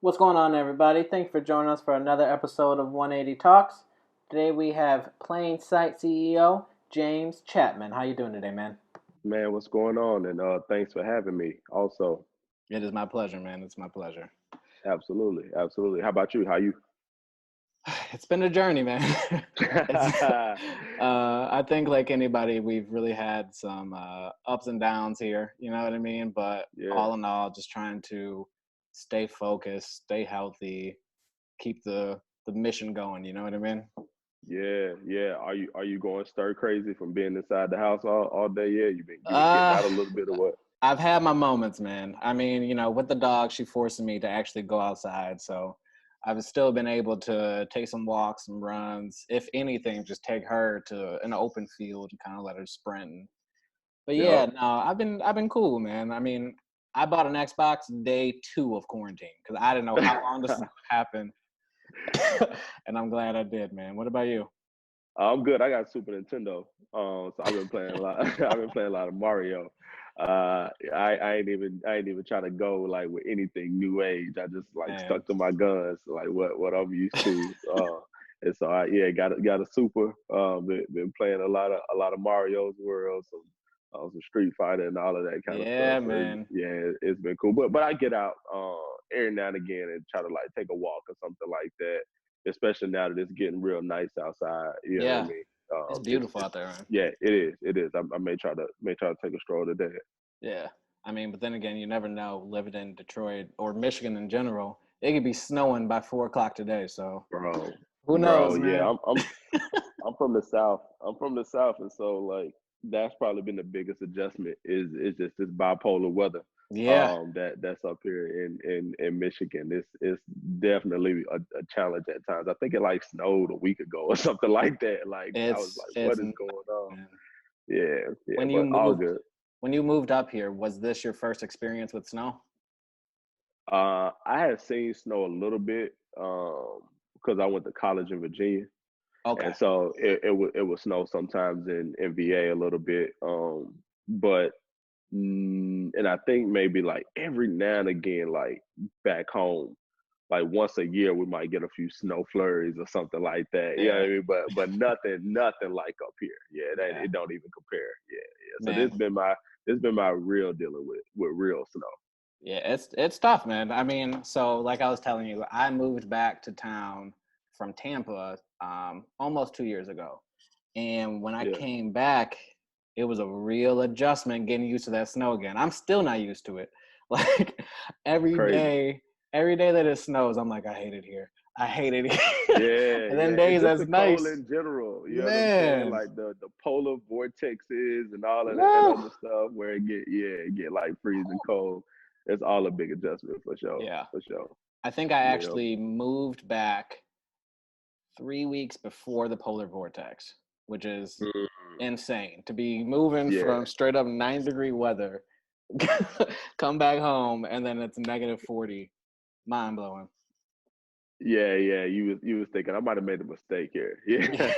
What's going on, everybody? Thanks for joining us for another episode of 180 Talks. Today we have Plain Sight CEO James Chapman. How you doing today, man? Man, what's going on? And thanks for having me. Also, It is my pleasure, man. It's my pleasure. absolutely, absolutely. How about you? How you? It's been a journey, man. it's, I think, like anybody, we've really had some ups and downs here. You know what I mean? But Yeah, all in all, just trying to stay focused, stay healthy, keep the mission going. You know what I mean? yeah. Are you going stir crazy from being inside the house all day? Yeah, you been getting Uh, out a little bit of what? I've had my moments, man. I mean, with the dog, she forcing me to actually go outside. So I've still been able to take some walks, some runs. If anything, just take her to an open field and kind of let her sprint. But yeah, Yep. no, I've been cool, man. I mean, I bought an Xbox day 2 of quarantine because I didn't know how long this was gonna happen, and I'm glad I did, man. What about you? I'm good. I got Super Nintendo, so I've been playing a lot. I've been playing a lot of Mario. I ain't even trying to go like with anything new age. I just like Man, stuck to my guns, like what I'm used to. And so got a Super. Been playing a lot of Mario's World, some Street Fighter and all of that kind of stuff. yeah, So man. it's been cool. But I get out every now and again and try to like take a walk or something like that, especially now that it's getting real nice outside. You know what I Yeah, mean? it's It's beautiful out there, man. yeah, it is. It is. I may try to take a stroll today, Yeah. I mean, but then again, you never know. Living in Detroit or Michigan in general, it could be snowing by 4 o'clock today. So bro. who Bro, knows, yeah, man? I'm from the south. I'm from the south, and so like that's probably been the biggest adjustment is just this bipolar weather Yeah, that's up here in Michigan. It's definitely a challenge at times. I think it like snowed a week ago or something like that. Like I was it's like, it's what is nuts, going on? man. Yeah, When you but all moved, good. when you moved up here, was this your first experience with snow? I had seen snow a little bit because I went to college in Virginia, and Okay. so it would snow sometimes in VA a little bit. But and I think maybe like every now and again, like back home, like once a year we might get a few snow flurries or something like that. You know what Yeah, I mean? But nothing like up here. Yeah, that yeah, it don't even compare. Yeah. So man. this been my real dealing with real snow. Yeah, it's tough, man. I mean, so like I was telling you, I moved back to town from Tampa almost 2 years ago. And when I Yeah, came back, it was a real adjustment getting used to that snow again. I'm still not used to it. Like every crazy. day, every day that it snows, I'm like, I hate it here. I hate it here. Yeah, And then yeah. And days just that's the cold nice. in general. You know what I'm saying? Man. Like the polar vortexes and all of that Woo. other stuff where it get like freezing cold. It's all a big adjustment for sure. Yeah. For sure. I think I You know. actually moved back 3 weeks before the polar vortex, which is Mm, insane to be moving yeah. from straight up 9-degree weather, come back home, and then it's -40. Mind blowing. Yeah. You was thinking I might have made a mistake here. Yeah.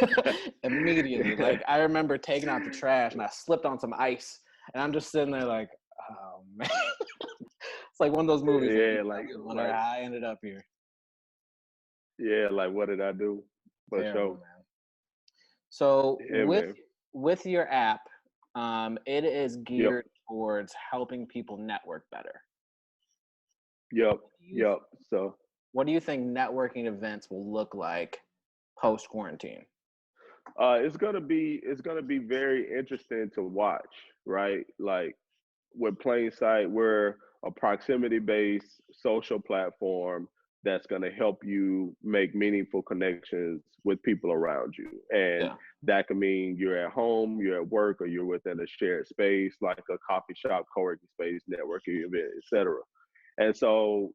Immediately, like I remember taking out the trash and I slipped on some ice, and I'm just sitting there like, oh man, it's like one of those movies that Yeah, you like wonder like how I ended up here. yeah, like what did I do? For Terrible, sure. man. So Yeah, with man. your app, it is Yep. geared towards helping people network better. Yep. What do you Yep. So what do you think networking events will look like post quarantine? it's gonna be very interesting to watch, right? Like with Plain Sight, we're a proximity-based social platform that's gonna help you make meaningful connections with people around you, and Yeah, that can mean you're at home, you're at work, or you're within a shared space like a coffee shop, co-working space, networking event, etc. And so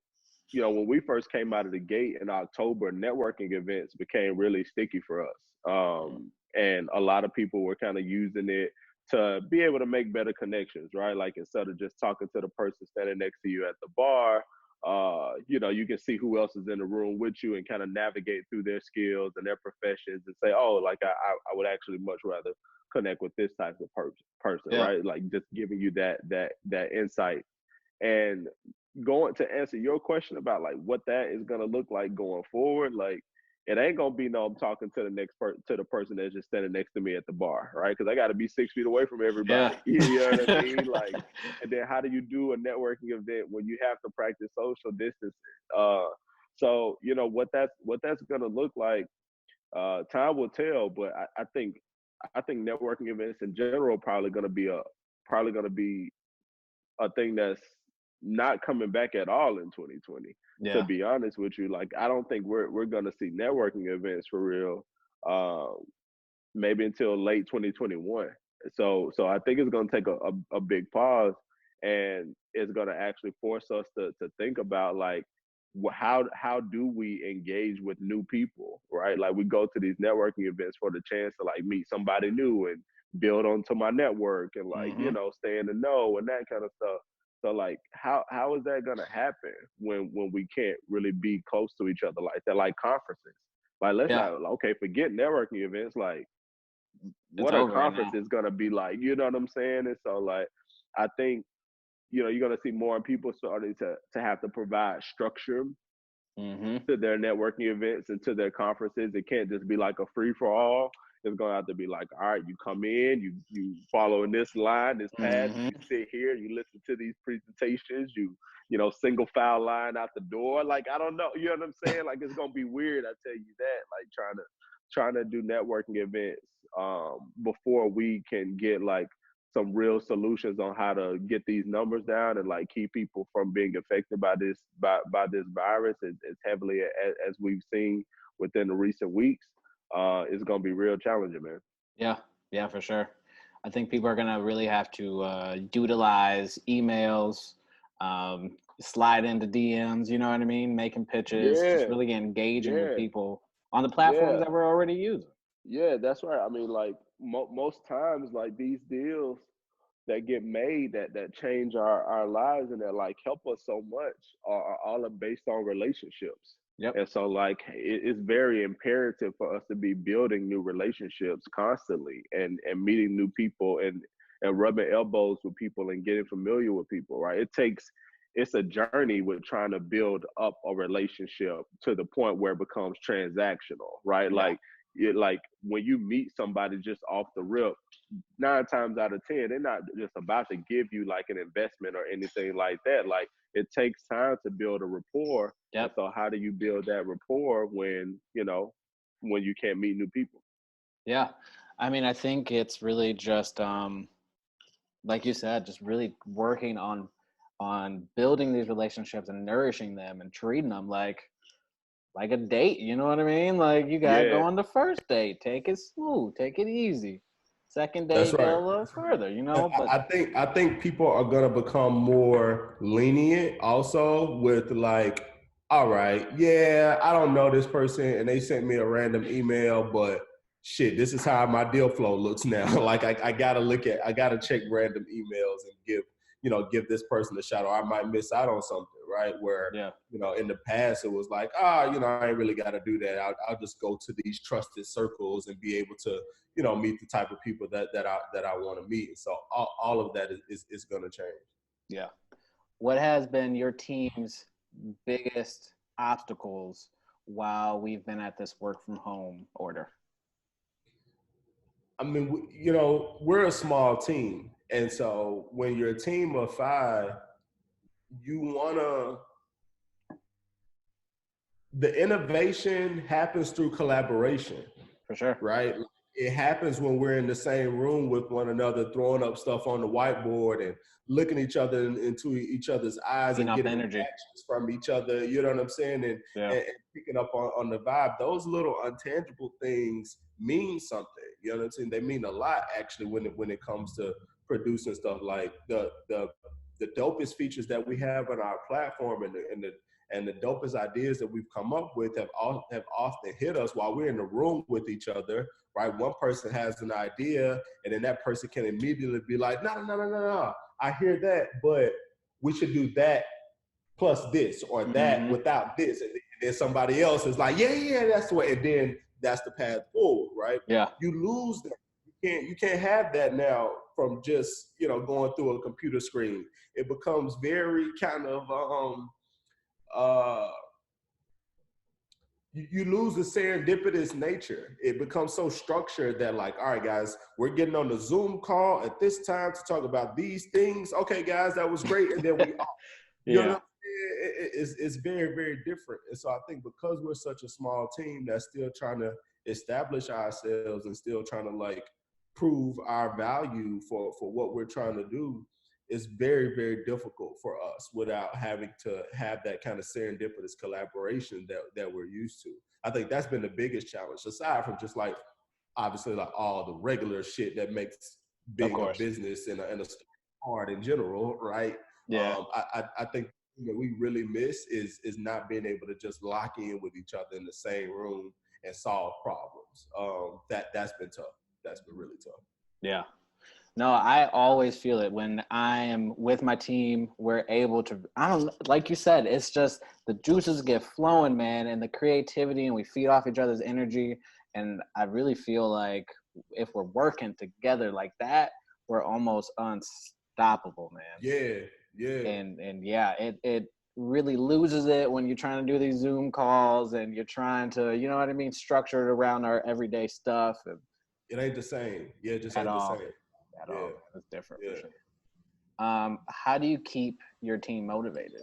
when we first came out of the gate in October, networking events became really sticky for us. mm, And a lot of people were kind of using it to be able to make better connections, right? Like instead of just talking to the person standing next to you at the bar, you can see who else is in the room with you and kind of navigate through their skills and their professions and say, oh, like I would actually much rather connect with this type of person, yeah, right? Like just giving you that insight. And going to answer your question about like what that is gonna look like going forward, like it ain't gonna be no I'm talking to the to the person that's just standing next to me at the bar, right? Because I got to be 6 feet away from Yeah. everybody. You know what I mean? Like, and then how do you do a networking event when you have to practice social distancing? So you know what that's gonna look like. Time will tell, but I think networking events in general probably gonna be a thing that's not coming back at all in 2020. To Yeah. be honest with you, like I don't think we're gonna see networking events for real. Um, Maybe until late 2021. So I think it's gonna take a big pause, and it's gonna actually force us to think about like how do we engage with new people, right? Like we go to these networking events for the chance to like meet somebody new and build onto my network and like Hmm. stay in the know and that kind of stuff. So like how is that gonna happen when we can't really be close to each other like that, like conferences? Like let's Yeah. not okay, forget networking events. Like It's what are over right now. conferences gonna be like? You know what I'm saying? And so like I think you're gonna see more people starting to have to provide structure Hmm. to their networking events and to their conferences. It can't just be like a free for all. It's gonna have to be like, all right, you come in, you follow in this line, this path, Hmm. you sit here, you listen to these presentations, single file line out the door. Like I don't know, you know what I'm saying? Like it's gonna be weird, I tell you that, like trying to do networking events before we can get like some real solutions on how to get these numbers down and like keep people from being affected by this virus as heavily as we've seen within the recent weeks. It's gonna be real challenging, man. Yeah. Yeah, for sure. I think people are gonna really have to utilize emails, slide into DMs. You know what I mean? Making pitches, just Yeah, really engaging with yeah, people on the platforms yeah, that we're already using. yeah. That's right. I mean, like most times, like these deals that get made that change our lives and that like help us so much are all based on relationships. Yep. And so like it's very imperative for us to be building new relationships constantly and meeting new people and rubbing elbows with people and getting familiar with people, right? It's a journey with trying to build up a relationship to the point where it becomes transactional, right? Yeah. Like when you meet somebody just off the rip, 9 times out of 10, they're not just about to give you like an investment or anything like that. Like it takes time to build a rapport. And Yep. so how do you build that rapport when you can't meet new people? Yeah. I mean, I think it's really just like you said, just really working on building these relationships and nourishing them and treating them like a date. You know what I mean? Like you gotta go Yeah, on the first date, take it smooth, take it easy. Second That's date, right. go a little further. And But I think people are gonna become more lenient also with like, all right, yeah, I don't know this person and they sent me a random email, but shit, this is how my deal flow looks now. Like I gotta check random emails and give this person a shot, or I might miss out on something, right? Where yeah, in the past it was like, I ain't really got to do that. I'll just go to these trusted circles and be able to meet the type of people that I want to meet. So all of that is going to change. yeah. What has been your team's biggest obstacles while we've been at this work from home order? I mean, we're a small team. And so when you're a team of 5, you want to, the innovation happens through collaboration, For sure. right? It happens when we're in the same room with one another, throwing up stuff on the whiteboard and looking into each other's eyes Feeding and off the getting energy. reactions from each other. You know what I'm saying? Yeah. And picking up on the vibe. Those little intangible things mean something. You know what I'm saying? They mean a lot actually when it comes to producing stuff. Like the dopest features that we have on our platform and the dopest ideas that we've come up with have often hit us while we're in the room with each other, right? One person has an idea, and then that person can immediately be like, no, I hear that, but we should do that plus this, or that Mm-hmm. without this. And then somebody else is like, yeah, that's the way. And then that's the path forward, right? Yeah. You lose that. You can't have that now from just, you know, going through a computer screen. It becomes very kind of you lose the serendipitous nature. It becomes so structured that, like, all right, guys, we're getting on the Zoom call at this time to talk about these things. Okay, guys, that was great. And then we all, you know, it's very, very different. And so I think because we're such a small team that's still trying to establish ourselves and still trying to, like, prove our value for what we're trying to do, it's very, very difficult for us without having to have that kind of serendipitous collaboration that we're used to. I think that's been the biggest challenge, aside from just, like, obviously, like, all the regular shit that makes being a business and a store hard in general, right? Yeah. I think what we really miss is not being able to just lock in with each other in the same room and solve problems. That's been tough. That's been really tough. Yeah. No, I always feel it when I am with my team. We're able to, I don't, like you said, it's just the juices get flowing, man, and the creativity, and we feed off each other's energy. And I really feel like if we're working together like that, we're almost unstoppable, man. Yeah. And yeah, it really loses it when you're trying to do these Zoom calls and you're trying to, you know what I mean, structure it around our everyday stuff. It ain't the same. Yeah, it just ain't the same. At all. It's different for sure. How do you keep your team motivated?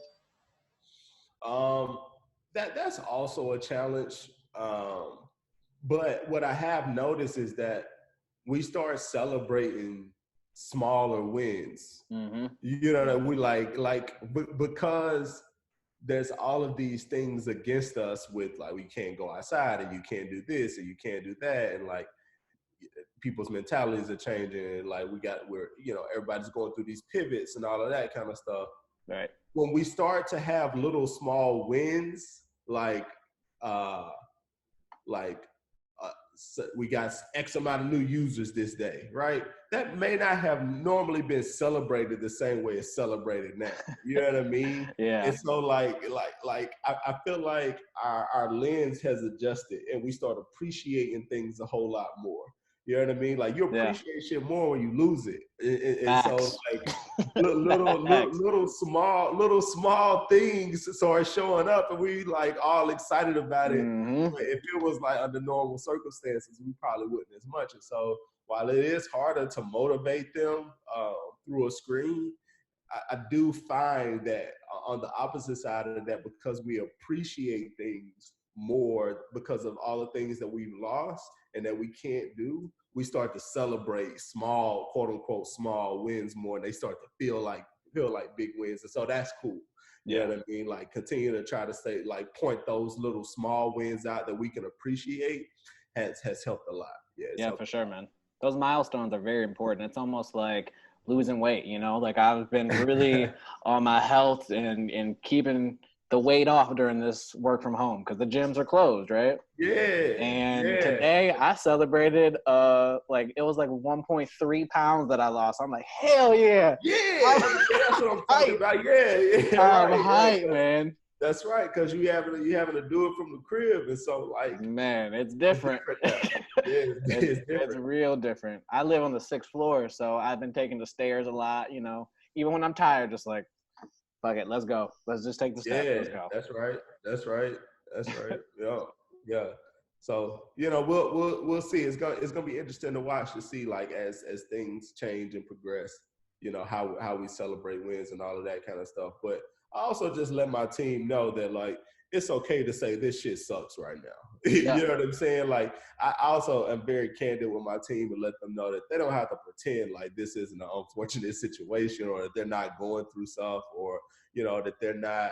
That's also a challenge. But what I have noticed is that we start celebrating smaller wins. Mm-hmm. You know, that we because there's all of these things against us with, like, we can't go outside and you can't do this and you can't do that, and, like, people's mentalities are changing. Like, we're you know, everybody's going through these pivots and all of that kind of stuff. Right. When we start to have little small wins, so we got X amount of new users this day, right? That may not have normally been celebrated the same way it's celebrated now. You know what I mean? Yeah. And so, I feel like our lens has adjusted and we start appreciating things a whole lot more. You know what I mean? Like, you appreciate shit more when you lose it. And so, like, little small things start showing up, and we, like, all excited about it. Mm-hmm. But if it was, like, under normal circumstances, we probably wouldn't as much. And so, while it is harder to motivate them through a screen, I do find that on the opposite side of that, because we appreciate things more because of all the things that we've lost and that we can't do, we start to celebrate small, quote unquote, small wins more, and they start to feel like big wins. And so that's cool. You know what I mean? Like, continue to try to say, like, point those little small wins out that we can appreciate has helped a lot. Yeah, for sure, man. Those milestones are very important. It's almost like losing weight, you know? Like, I've been really on my health and keeping the weight off during this work from home because the gyms are closed, right? Yeah. And today I celebrated like it was like 1.3 pounds that I lost. I'm like, hell yeah. Yeah. That's what I'm talking about. Yeah. I'm hyped, man. That's right, because you having to do it from the crib, and so, like, man, it's different. It's real different. I live on the 6th floor, so I've been taking the stairs a lot. You know, even when I'm tired, just like, fuck it, let's go. Let's just take the steps. Let's go. That's right. Yeah. So, you know, we'll see. It's gonna be interesting to watch to see, like, as things change and progress, you know, how we celebrate wins and all of that kind of stuff. But I also just let my team know that, like, it's okay to say this shit sucks right now. You know what I'm saying? Like, I also am very candid with my team and let them know that they don't have to pretend like this isn't an unfortunate situation, or that they're not going through stuff, or, you know, that they're not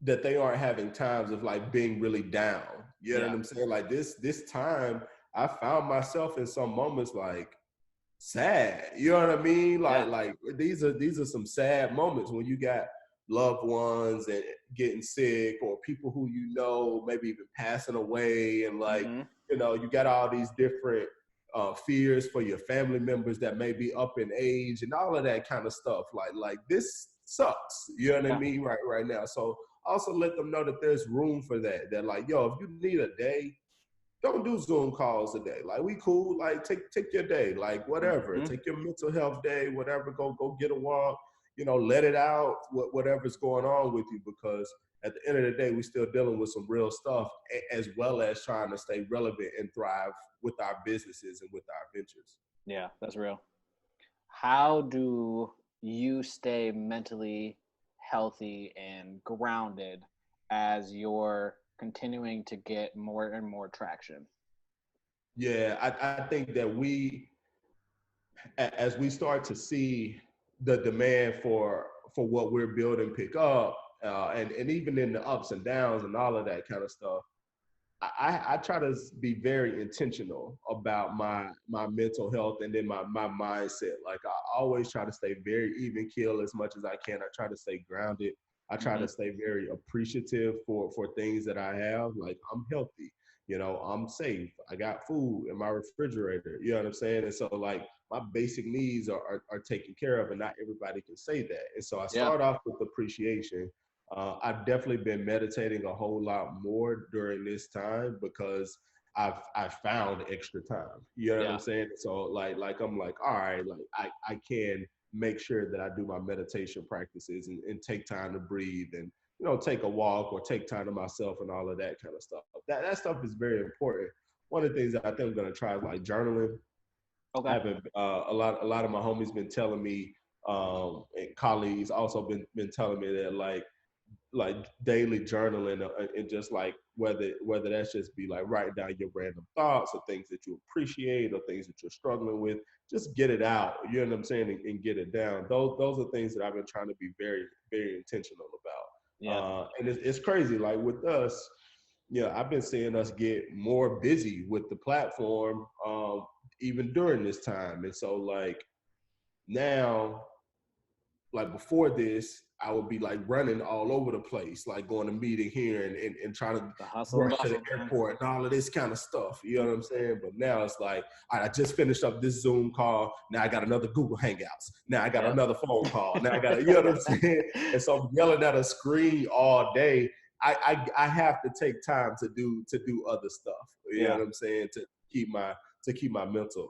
that they aren't having times of, like, being really down. You know what I'm saying? Like, this time I found myself in some moments, like, sad. You know what I mean? Like these are some sad moments when you got loved ones and getting sick, or people who, you know, maybe even passing away, and, like, you know, you got all these different fears for your family members that may be up in age and all of that kind of stuff. Like this sucks. You know what I mean? Right now. So also let them know that there's room for that. That, like, yo, if you need a day don't do Zoom calls today. Like, we cool. Like, take your day. Like, whatever. Mm-hmm. Take your mental health day. Whatever. Go get a walk. Let it out. Whatever's going on with you, because at the end of the day, we're still dealing with some real stuff, as well as trying to stay relevant and thrive with our businesses and with our ventures. Yeah, that's real. How do you stay mentally healthy and grounded as you're continuing to get more and more traction? Yeah, I think that as we start to see the demand for what we're building pick up, and even in the ups and downs and all of that kind of stuff, I try to be very intentional about my mental health, and then my mindset. Like, I always try to stay very even keel as much as I can. I try to stay grounded. I try to stay very appreciative for things that I have. Like, I'm healthy, I'm safe. I got food in my refrigerator. You know what I'm saying? And so, like, my basic needs are taken care of, and not everybody can say that. And so I Yeah. start off with appreciation. I've definitely been meditating a whole lot more during this time, because I've found extra time. You know what I'm saying? So like I'm like, all right, like I can make sure that I do my meditation practices, and take time to breathe, and take a walk, or take time to myself, and all of that kind of stuff. That stuff is very important. One of the things that I think I'm gonna try is like journaling. Okay. I haven't a lot of my homies been telling me, and colleagues also been telling me that like daily journaling, and just like whether that's just be like writing down your random thoughts, or things that you appreciate, or things that you're struggling with, just get it out. You know what I'm saying? And get it down. Those are things that I've been trying to be very, very intentional about. Yeah. And it's crazy. Like, with us, I've been seeing us get more busy with the platform, even during this time. And so, like, now, like, before this, I would be like running all over the place, like going to meeting here, and trying to The hustle and rush to the bustle, man. airport and all of this kind of stuff. You know what I'm saying? But now it's like, all right, I just finished up this Zoom call. Now I got another Google Hangouts. Now I got another phone call. Now I got, you know what I'm saying? And so I'm yelling at a screen all day. I have to take time to do other stuff. You know what I'm saying? To keep my mental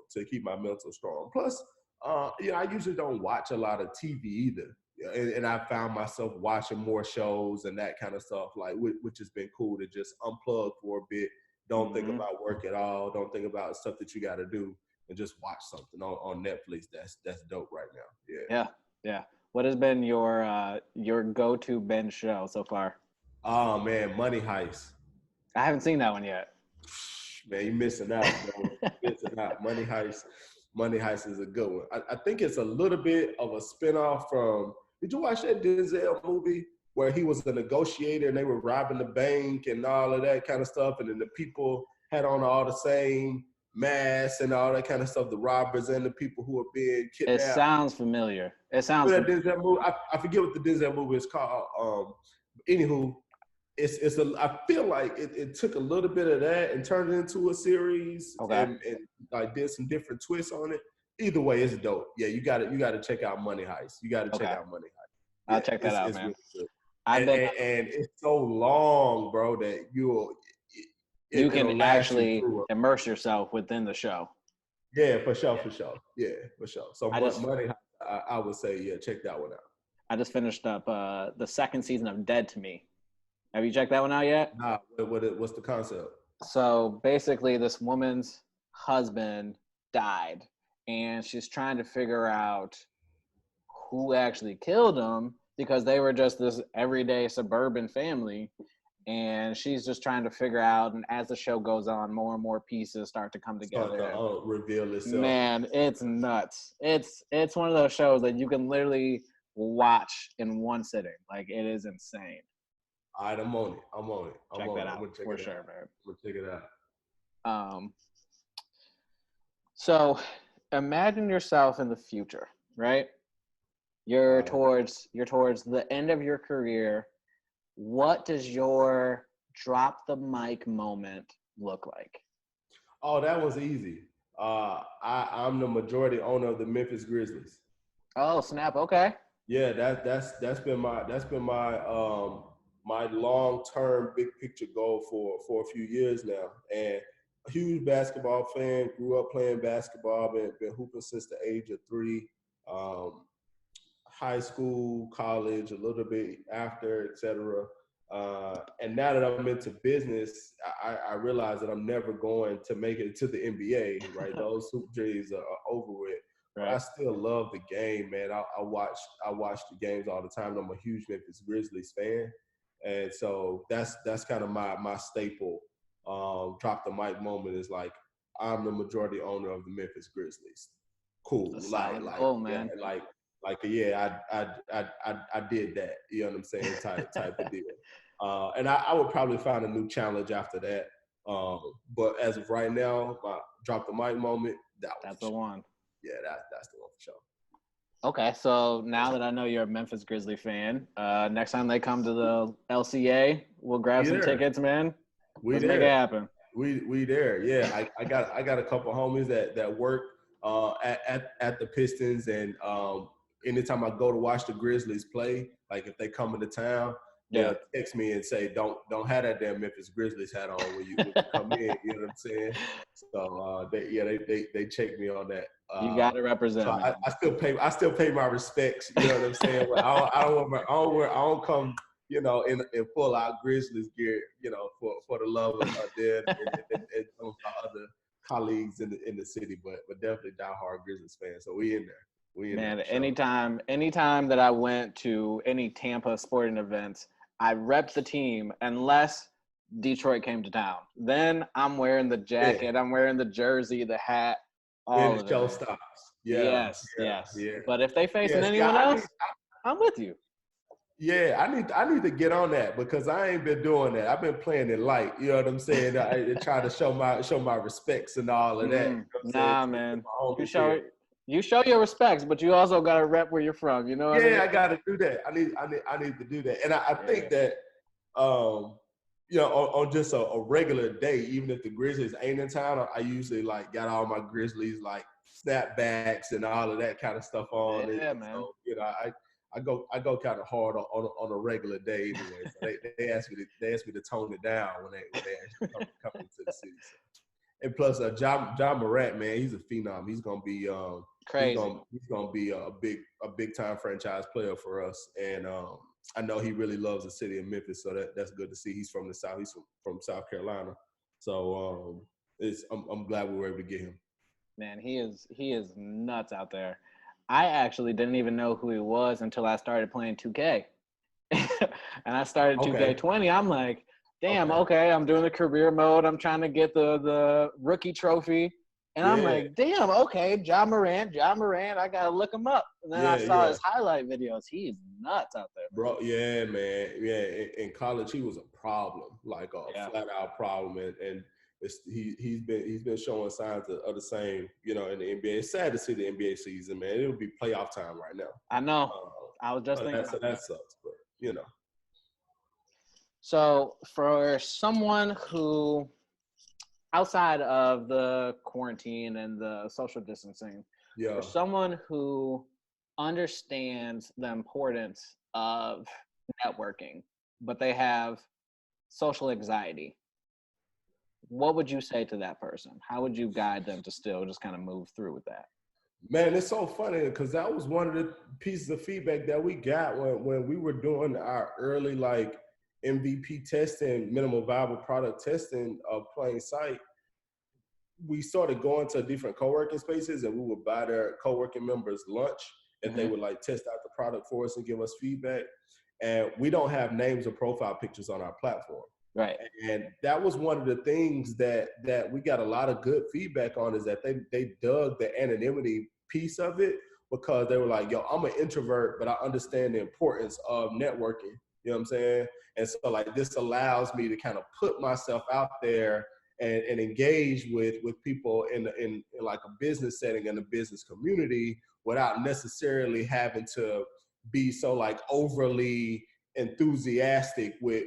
strong. Plus, I usually don't watch a lot of TV either. And I found myself watching more shows and that kind of stuff, like, which has been cool to just unplug for a bit. Don't think about work at all. Don't think about stuff that you got to do, and just watch something on Netflix. That's dope right now. Yeah. What has been your go-to binge show so far? Oh man, Money Heist. I haven't seen that one yet. Man, you missing out, bro. Missing out. Money Heist is a good one. I think it's a little bit of a spinoff from. Did you watch that Denzel movie where he was a negotiator and they were robbing the bank and all of that kind of stuff, and then the people had on all the same masks and all that kind of stuff, the robbers and the people who are being kidnapped? It sounds familiar. That Denzel movie, I forget what the Denzel movie is called. Anywho, I feel like it took a little bit of that and turned it into a series, and like did some different twists on it. Either way, it's dope. Yeah, you got to check out Money Heist. You got to check out Money Heist. Yeah, I'll check that out, man. Really and it's so long, bro, that you can actually immerse yourself within the show. Yeah, for sure. Yeah, for sure. So Money Heist, I would say, yeah, check that one out. I just finished up the second season of Dead to Me. Have you checked that one out yet? Nah, what's the concept? So basically, this woman's husband died, and she's trying to figure out who actually killed him, because they were just this everyday suburban family, and she's just trying to figure out. And as the show goes on, more and more pieces start to come together. Reveal itself. Man, it's nuts. It's one of those shows that you can literally watch in one sitting. Like, it is insane. All right, I'm on it. Check that out for sure, man. I'm gonna check it out. So imagine yourself in the future, right? You're towards the end of your career. What does your drop the mic moment look like? Oh, that was easy. I'm the majority owner of the Memphis Grizzlies. Oh, snap! Okay. Yeah, that's been my my long-term big picture goal for a few years now. And a huge basketball fan. Grew up playing basketball. Been hooping since the age of 3. High school, college, a little bit after, etc. And now that I'm into business, I realize that I'm never going to make it to the NBA. Right, those hoop dreams are over with. But I Right. still love the game, man. I watch the games all the time. I'm a huge Memphis Grizzlies fan, and so that's kind of my staple. Drop the mic moment is like, I'm the majority owner of the Memphis Grizzlies. Cool, A solid like goal, yeah, man. yeah, I did that. You know what I'm saying? Type of deal. And I would probably find a new challenge after that. But as of right now, my drop the mic moment, that was That's for the sure. one. Yeah, that's the one for sure. Okay, so now that I know you're a Memphis Grizzly fan, next time they come to the LCA, we'll grab We some there. tickets, man. We Let's make it there. happen. We there. Yeah, I got a couple homies that work at the Pistons, and anytime I go to watch the Grizzlies play, like if they come into town, Yeah. they'll text me and say, don't have that damn Memphis Grizzlies hat on when you come in. You know what I'm saying? So they check me on that. You got to represent, So man. I still pay my respects. You know what I'm saying? But I don't come, in full out Grizzlies gear, for the love of them and some of my other colleagues in the city, but definitely diehard Grizzlies fans. So we in there. We in there Man, for sure. anytime that I went to any Tampa sporting events, I repped the team unless Detroit came to town. Then I'm wearing the Yeah. jacket, I'm wearing the jersey, the hat, And all the of it, show man. stops. Yeah, Yes, yeah, yes. yeah. But if they facing Yeah, see, anyone else, I'm with you. I need to get on that because I ain't been doing that. I've been playing it light. You know what I'm saying? I try to show my respects and all of that. You know what I'm saying? Nah, To man. my You homies show here. you show your respects, but you also gotta rep where you're from. You know what I Yeah, mean? I got to do that. I need to do that. And I Yeah. think that, um, on just a regular day, even if the Grizzlies ain't in town, I usually like got all my Grizzlies like snapbacks and all of that kind of stuff on. And Yeah, man. so I go kind of hard on a regular day anyway. So they ask me to tone it down when they actually come into the city. So. And plus, John Morant, man, he's a phenom. He's gonna be Crazy. he's gonna be a big time franchise player for us. And I know he really loves the city of Memphis, so that's good to see. He's from the South. He's from South Carolina. So I'm glad we were able to get him. Man, he is nuts out there. I actually didn't even know who he was until I started playing 2K. And I started Okay. 2K20. I'm like, damn, Okay. okay, I'm doing the career mode. I'm trying to get the rookie trophy. And I'm Yeah. like, damn, okay, John Morant, I gotta look him up. And then I saw Yeah. his highlight videos. He's nuts out there, man. Bro, yeah, man. Yeah, in college he was a problem, like a Yeah. flat out problem, and he's been showing signs of the same, in the NBA. It's sad to see the NBA season, man. It'll be playoff time right now. I know. I was just So thinking about that. that sucks, but. So for someone who, outside of the quarantine and the social distancing, Yeah. for someone who understands the importance of networking, but they have social anxiety, what would you say to that person? How would you guide them to still just kind of move through with that? Man, it's so funny because that was one of the pieces of feedback that we got when we were doing our early like MVP testing, minimum viable product testing of Plain Sight. We started going to different co-working spaces and we would buy their co-working members lunch and they would like test out the product for us and give us feedback. And we don't have names or profile pictures on our platform. Right. And that was one of the things that we got a lot of good feedback on, is that they dug the anonymity piece of it because they were like, yo, I'm an introvert, but I understand the importance of networking. You know what I'm saying? And so like this allows me to kind of put myself out there and engage with people in like a business setting and a business community without necessarily having to be so like overly enthusiastic with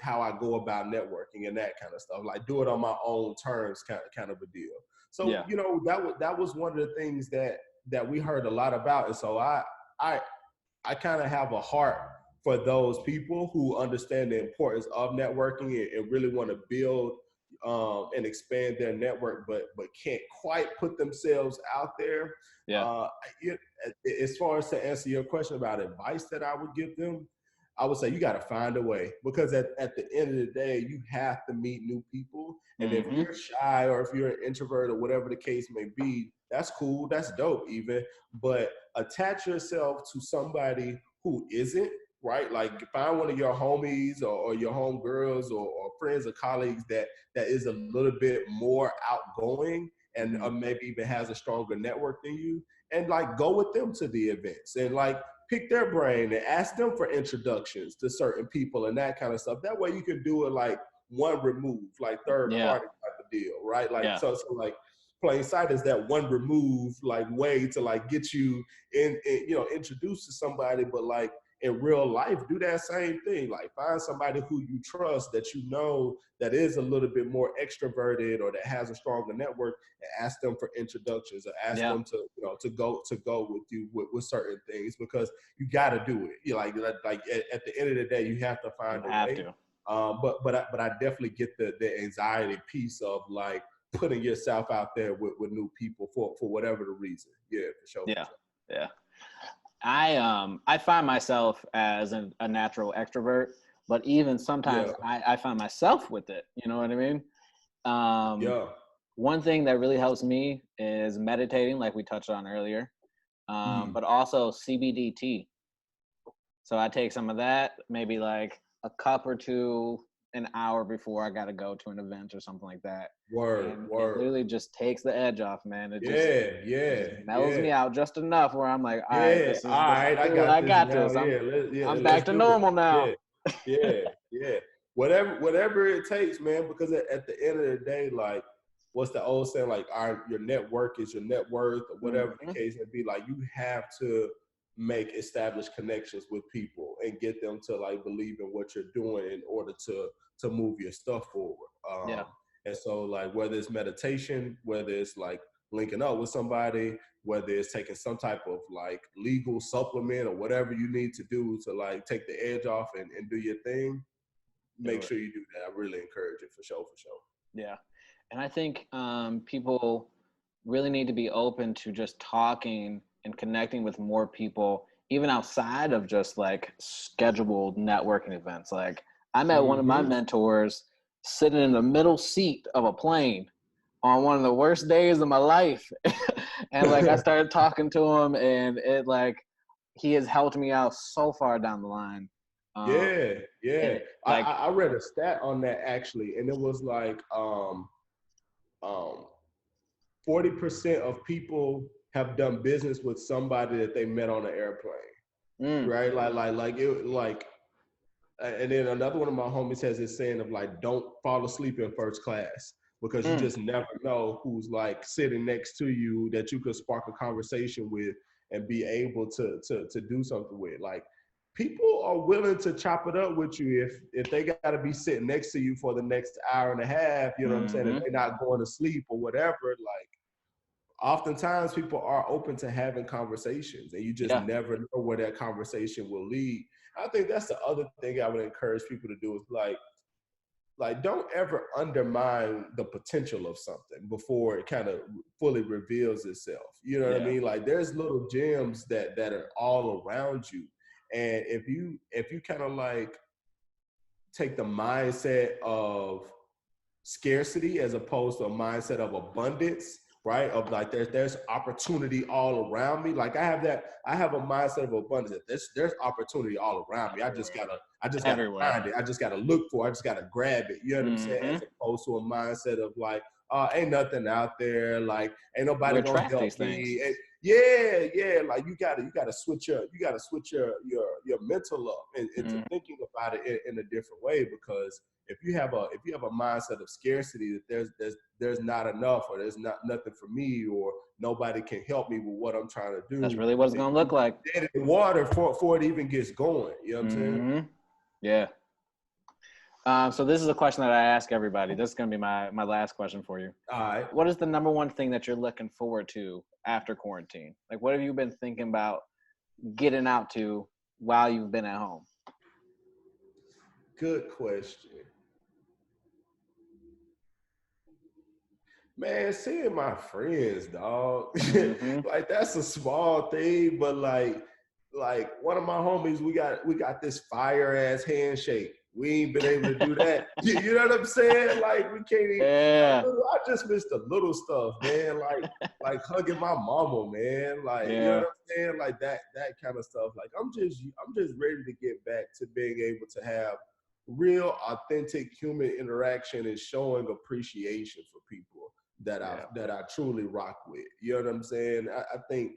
how I go about networking and that kind of stuff. Like do it on my own terms, kind of a deal. So Yeah. that was one of the things that we heard a lot about, and so I kind of have a heart for those people who understand the importance of networking and really want to build and expand their network, but can't quite put themselves out there. Yeah. As far as to answer your question about advice that I would give them, I would say you got to find a way, because at the end of the day, you have to meet new people. And if you're shy, or if you're an introvert, or whatever the case may be, that's cool. That's dope even. But attach yourself to somebody who isn't, right? Like find one of your homies or your homegirls or friends or colleagues that is a little bit more outgoing and maybe even has a stronger network than you, and like go with them to the events and like pick their brain and ask them for introductions to certain people and that kind of stuff. That way you can do it like one remove, like third party type of deal, right? Like so like plain sight is that one remove like way to like get you in introduced to somebody. But like in real life, do that same thing. Like find somebody who you trust, that you know that is a little bit more extroverted or that has a stronger network, and ask them for introductions, or ask them to to go with you with certain things, because you got to do it. You like at the end of the day, you have to find a way. But I definitely get the anxiety piece of like putting yourself out there with new people for whatever the reason. Yeah, for sure. Yeah. I find myself as a natural extrovert, but even sometimes I find myself with it. You know what I mean? One thing that really helps me is meditating, like we touched on earlier, but also CBD tea. So I take some of that, maybe like a cup or two an hour before I got to go to an event or something like that. It literally just takes the edge off, man. It just mellows me out just enough where I'm like, all right, this is cool. I got this. I'm back to normal now. Yeah. Whatever it takes, man, because at the end of the day, like, what's the old saying? Like, your network is your net worth, or whatever the case may be. Like, you have to make established connections with people and get them to like believe in what you're doing in order to move your stuff forward. And so like whether it's meditation, whether it's like linking up with somebody, whether it's taking some type of like legal supplement or whatever you need to do to like take the edge off and do your thing, make sure you do that. I really encourage it for sure. Yeah. And I think people really need to be open to just talking and connecting with more people, even outside of just like scheduled networking events. Like I met one of my mentors sitting in the middle seat of a plane on one of the worst days of my life. And like I started talking to him, and it like he has helped me out so far down the line. I read a stat on that actually, and it was like 40% of people have done business with somebody that they met on an airplane, right? And then another one of my homies has this saying of like, don't fall asleep in first class, because you just never know who's like sitting next to you that you could spark a conversation with and be able to do something with. Like people are willing to chop it up with you if they got to be sitting next to you for the next hour and a half, you know what I'm saying? If they're not going to sleep or whatever, like oftentimes people are open to having conversations, and you just never know where that conversation will lead. I think that's the other thing I would encourage people to do is like don't ever undermine the potential of something before it kind of fully reveals itself. You know what I mean? Like there's little gems that are all around you. And if you kind of like take the mindset of scarcity as opposed to a mindset of abundance, right? Of like there's opportunity all around me. Like I have a mindset of abundance. There's opportunity all around me. I just gotta find it. I just gotta look for it. I just gotta grab it. You know what I'm saying? As opposed to a mindset of like, ain't nothing out there. Like ain't nobody gonna help me. And like you gotta switch your mental up and into thinking about it in a different way, because if you have a mindset of scarcity, that there's not enough, or there's nothing for me, or nobody can help me with what I'm trying to do. That's really what it's gonna look like. Dead in the water before it even gets going. You know what I'm saying? Yeah. So this is a question that I ask everybody. This is gonna be my last question for you. All right. What is the number one thing that you're looking forward to after quarantine? Like, what have you been thinking about getting out to while you've been at home? Good question. Man, seeing my friends, dog. Mm-hmm. Like that's a small thing, but like one of my homies, we got this fire ass handshake. We ain't been able to do that. You know what I'm saying? Like we can't even. Yeah. I just miss the little stuff, man. Like hugging my mama, man. Like you know Yeah. what I'm saying? Like that kind of stuff. Like I'm just ready to get back to being able to have real, authentic human interaction and showing appreciation for people that I truly rock with. You know what I'm saying? I think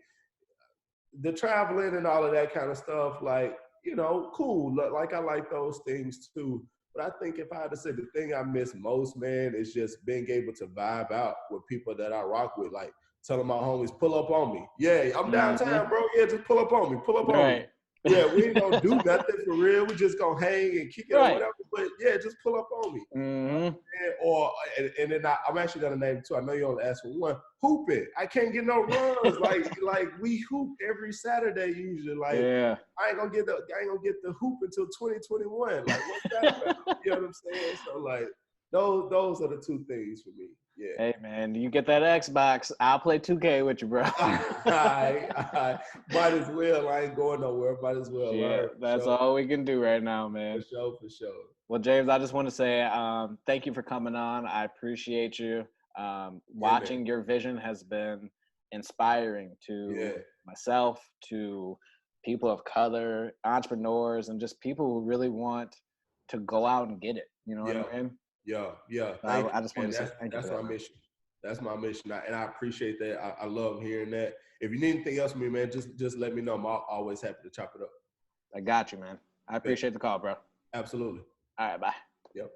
the traveling and all of that kind of stuff, like, you know, cool. Like I like those things too. But I think if I had to say the thing I miss most, man, is just being able to vibe out with people that I rock with. Like telling my homies, pull up on me. Yeah, I'm Mm-hmm. downtown, bro. Yeah, just pull up on me. Pull up on me. Right. Yeah, we ain't gonna do nothing for real. We just gonna hang and kick it or Right. whatever. But yeah, just pull up on me. Mm-hmm. Or and then I'm actually gonna name two. I know you only asked for one. Hooping. I can't get no runs. like we hoop every Saturday usually. Like Yeah. I ain't gonna get the hoop until 2021. Like what's that about? You know what I'm saying? So like those are the two things for me. Yeah. Hey man, you get that Xbox, I'll play 2K with you, bro. I might as well. I ain't going nowhere. Might as well learn. Shit, that's all we can do right now, man. For sure. Well, James, I just want to say thank you for coming on. I appreciate you. Watching your vision has been inspiring to myself, to people of color, entrepreneurs, and just people who really want to go out and get it. You know what I mean? Yeah. I just want to say thank you That's for that. my mission. That's my mission, and I appreciate that. I love hearing that. If you need anything else from me, man, just let me know. I'm always happy to chop it up. I got you, man. I appreciate the call, bro. Absolutely. All right, bye. Yep.